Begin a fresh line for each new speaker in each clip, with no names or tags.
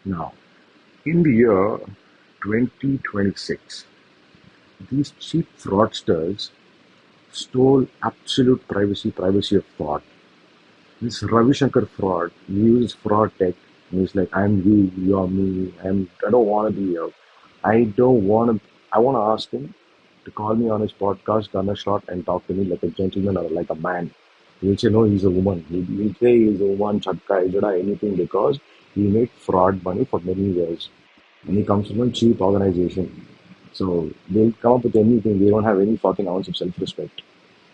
Now, in the year 2026, these cheap fraudsters stole absolute privacy of thought. This Ravi Shankar fraud, he uses fraud tech. And he's like, I'm you, you're me. I don't want to be here. I don't want to. I want to ask him to call me on his podcast, done a shot, and talk to me like a gentleman or like a man. He'll say, no, he's a woman. He'll say he's a woman, chatka, ijada, anything because he made fraud money for many years. And he comes from a cheap organization. So they'll come up with anything. They don't have any fucking ounce of self respect.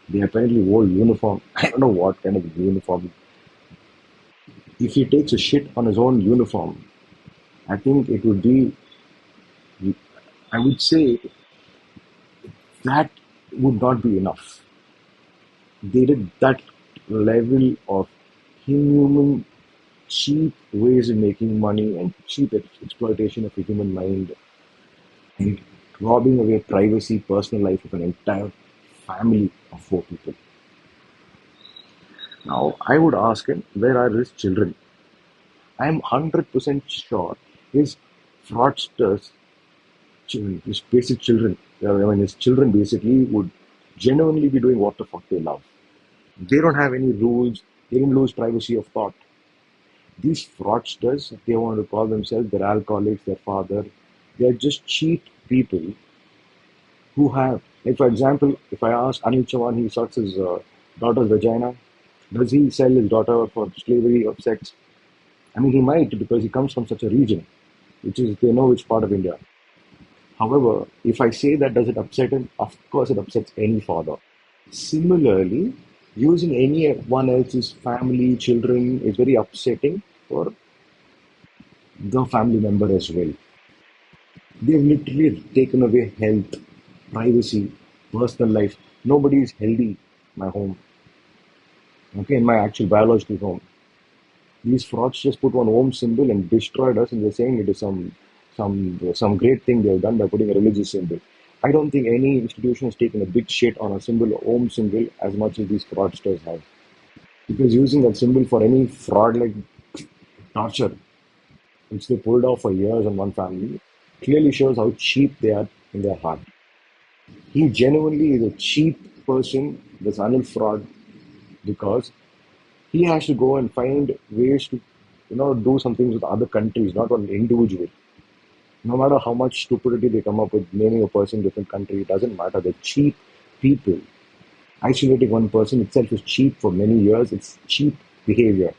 They apparently wore uniform. I don't know what kind of uniform. If he takes a shit on his own uniform, I think it would be, I would say that would not be enough. They did that level of inhuman, cheap ways of making money and cheap exploitation of the human mind and robbing away privacy, personal life of an entire family of four people. Now, I would ask him, where are his children? I am 100% sure his fraudsters children, his basic children, his children basically would genuinely be doing what the fuck they love. They don't have any rules. They didn't lose privacy of thought. These fraudsters, they want to call themselves their alcoholics, their father. They're just cheap people who have, like for example, if I ask Anil Chavan, he sucks his daughter's vagina. Does he sell his daughter for slavery of sex? I mean, he might because he comes from such a region, which is they know which part of India. However, if I say that, does it upset him? Of course, it upsets any father. Similarly, using anyone else's family, children is very upsetting for the family member as well. They've literally taken away health, privacy, personal life. Nobody is healthy in my home, okay, in my actual biological home. These frauds just put one Om symbol and destroyed us, and they're saying it is some great thing they have done by putting a religious symbol. I don't think any institution has taken a big shit on a symbol, Om symbol, as much as these fraudsters have. Because using that symbol for any fraud like torture, which they pulled off for years on one family, clearly shows how cheap they are in their heart. He genuinely is a cheap person, this Anil fraud, because he has to go and find ways to, do some things with other countries, not one individual. No matter how much stupidity they come up with naming a person different country, it doesn't matter. They're cheap people. Isolating one person itself is cheap for many years. It's cheap behavior.